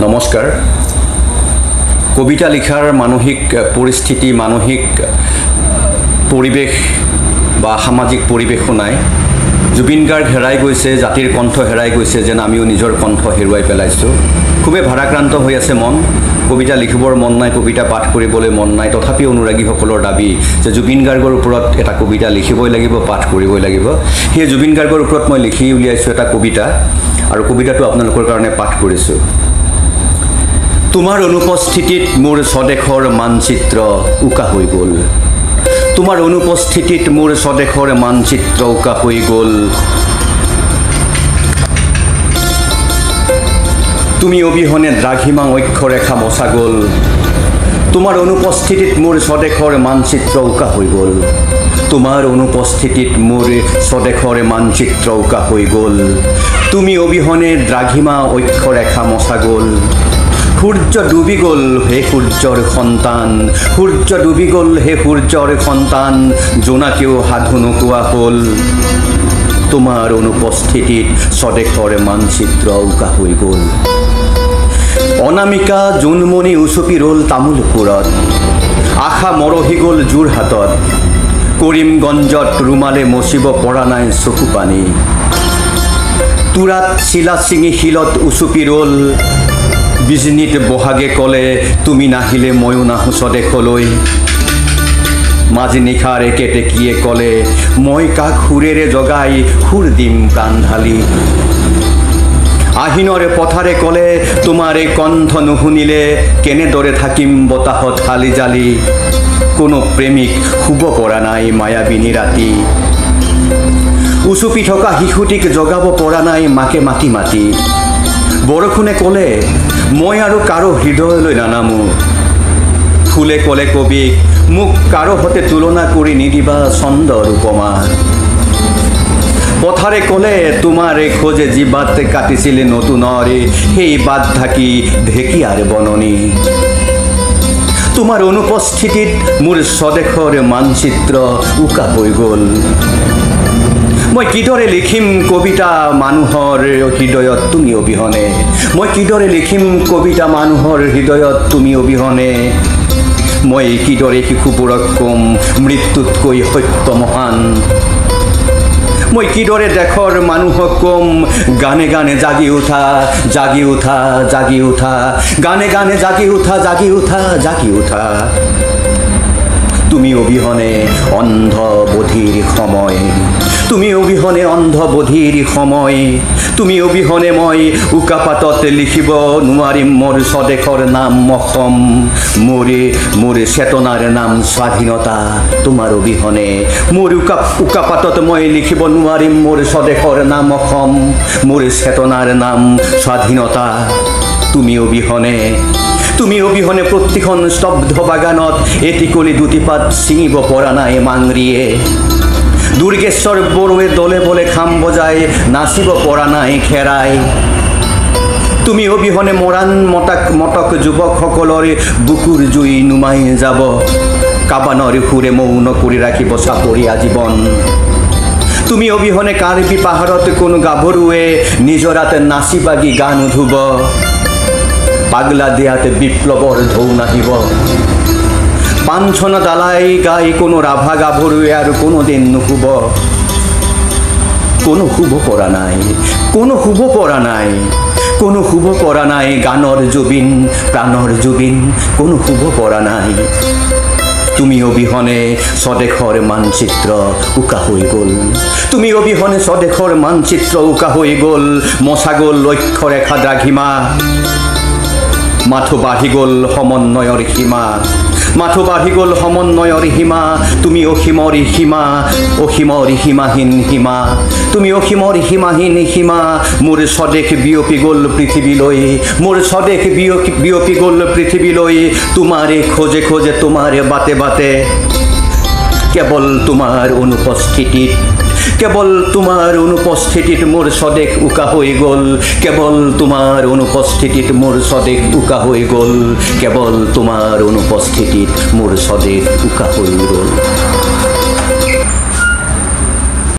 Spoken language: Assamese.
নমস্কাৰ। কবিতা লিখাৰ মানসিক পৰিস্থিতি, মানসিক পৰিৱেশ বা সামাজিক পৰিৱেশো নাই। জুবিন গাৰ্গ হেৰাই গৈছে, জাতিৰ কণ্ঠ হেৰাই গৈছে, যেন আমিও নিজৰ কণ্ঠ হেৰুৱাই পেলাইছোঁ। খুবেই ভাৰাক্ৰান্ত হৈ আছে মন। কবিতা লিখিবৰ মন নাই, কবিতা পাঠ কৰিবলৈ মন নাই। তথাপিও অনুৰাগীসকলৰ দাবী যে জুবিন গাৰ্গৰ ওপৰত এটা কবিতা লিখিবই লাগিব, পাঠ কৰিবই লাগিব। সেই জুবিন গাৰ্গৰ ওপৰত মই লিখি উলিয়াইছোঁ এটা কবিতা, আৰু কবিতাটো আপোনালোকৰ কাৰণে পাঠ কৰিছোঁ। তোমাৰ অনুপস্থিতিত মোৰ স্বদেশৰ মানচিত্ৰ উকা হৈ গ'ল। তোমাৰ অনুপস্থিতিত মোৰ স্বদেশৰ মানচিত্ৰ উকা হৈ গ'ল। তুমি অবিহনে দ্ৰাঘিমা অক্ষৰেখা মচা গ'ল। তোমাৰ অনুপস্থিতিত মোৰ স্বদেশৰ মানচিত্ৰ উকা হৈ গ'ল। তোমাৰ অনুপস্থিতিত মোৰ স্বদেশৰ মানচিত্ৰ উকা হৈ গ'ল। তুমি অবিহনে দ্ৰাঘিমা অক্ষৰেখা মচা গ'ল। সূৰ্য ডুবি গ'ল হে সূৰ্যৰ সন্তান, সূৰ্য ডুবি গ'ল হে সূৰ্যৰ সন্তান, জোনাকেও সাধু নোকোৱা হ'ল। তোমাৰ অনুপস্থিতিত স্বদেশৰ মানচিত্ৰ উকা হৈ গ'ল। অনামিকা জোনমণি উচুপি ৰ'ল তামোলপুৰত, আশা মৰহি গ'ল যোৰহাটত, কৰিমগঞ্জত ৰুমালে মচিব পৰা নাই চকু পানী। তুৰাত চিলা ছিঙি শিলত উচুপি ৰ'ল, বিজনীত বহাগে ক'লে তুমি নাহিলে ময়ো নাহোঁ স্বদেশলৈ। মাজী নিশাৰ একেটেকিয়ে ক'লে মই কাক সুৰেৰে জগাই সুৰ দিম প্ৰাণ ঢালি। আহিনৰ পথাৰে ক'লে তোমাৰ এই কণ্ঠ নুশুনিলে কেনেদৰে থাকিম বতাহত হালি জালি। কোনো প্ৰেমিক শুব পৰা নাই মায়াবিনী ৰাতি, উচুপি থকা শিশুটিক জগাব পৰা নাই মাকে মাতি মাতি। বৰষুণে ক'লে মই আৰু কাৰো হৃদয়লৈ নানামো, ফুলে ক'লে কবিক মোক কাৰো সতে তুলনা কৰি নিদিবা ছন্দৰ উপমা। পথাৰে ক'লে তোমাৰ খোজে যি বাট কাটিছিলে নতুনৰে, সেই বাট ঢাকি ঢেকীয়াৰ বননি। তোমাৰ অনুপস্থিতিত মোৰ স্বদেশৰ মানচিত্ৰ উকা হৈ গ'ল। মই কিদৰে লিখিম কবিতা মানুহৰ হৃদয়ত তুমি অবিহনে, মই কিদৰে লিখিম কবিতা মানুহৰ হৃদয়ত তুমি অবিহনে। মই কিদৰে শিশুবোৰক কম মৃত্যুতকৈ সত্য মহান। মই কিদৰে দেশৰ মানুহক কম গানে গানে জাগি উঠা, জাগি উঠা, জাগি উঠা, গানে গানে জাগি উঠা, জাগি উঠা, জাগি উঠা। তুমি অবিহনে অন্ধ বধিৰ সময়, তুমি অবিহনে অন্ধ বধিৰ সময়। তুমি অবিহনে মই উকাপাতত লিখিব নোৱাৰিম মোৰ স্বদেশৰ নাম অসম, মোৰ চেতনাৰ নাম স্বাধীনতা। তোমাৰ অবিহনে মোৰ উকাপাতত মই লিখিব নোৱাৰিম মোৰ স্বদেশৰ নাম অসম, মোৰ চেতনাৰ নাম স্বাধীনতা। তুমি অবিহনে প্ৰতিখন স্তব্ধ বাগানত এটিকলি দুটিপাত ছিঙিব পৰা নাই মাংৰিয়ে। দুৰ্গেশ্বৰ বড়োৱে দলে বলে খাম বজাই নাচিব পৰা নাই খেৰাই। তুমি অবিহনে মৰাণ মটক যুৱকসকলৰ বুকুৰ জুই নুমাই যাব, কাবানৰ সুৰে মৌন কৰি ৰাখিব চাপৰীয়া জীৱন। তুমি অবিহনে কাৰ্বি পাহাৰত কোনো গাভৰুৱে নিজৰাত নাচি বাগি গান ধুব, পাগলা দিয়াত বিপ্লৱৰ ঢৌ নাহিব। পাঞ্চনা দালাই গাই কোনো ৰাভা গাভৰুৱে আৰু কোনোদিন নুশুব। কোনো শুব পৰা নাই, কোনো শুব পৰা নাই, কোনো শুব পৰা নাই গানৰ জুবিন, প্ৰাণৰ জুবিন, কোনো শুব পৰা নাই। তুমি অবিহনে স্বদেশৰ মানচিত্ৰ উকা হৈ গ'ল। তুমি অবিহনে স্বদেশৰ মানচিত্ৰ উকা হৈ গ'ল। মচা গ'ল অক্ষৰেখা দ্ৰাঘিমা, মাথো বাঢ়ি গ'ল সমন্বয়ৰ সীমা, মাথো বাঢ়ি গ'ল সমন্বয়ৰ সীমা। তুমি অসীমৰ সীমা, অসীমৰ সীমাহীন সীমা, তুমি অসীমৰ সীমাহীন সীমা। মোৰ স্বদেশ বিয়পি গ'ল পৃথিৱীলৈ, মোৰ স্বদেশ বিয়পি গ'ল পৃথিৱীলৈ। তোমাৰে খোজে খোজে তোমাৰে বাটে বাটে, কেৱল তোমাৰ অনুপস্থিতিত, কেৱল তোমাৰ অনুপস্থিতিত মোৰ স্বদেশ উকা হৈ গ'ল। কেৱল তোমাৰ অনুপস্থিতিত মোৰ স্বদেশ উকা হৈ গ'ল। কেৱল তোমাৰ অনুপস্থিতিত মোৰ স্বদেশ উকা হৈ গ'ল।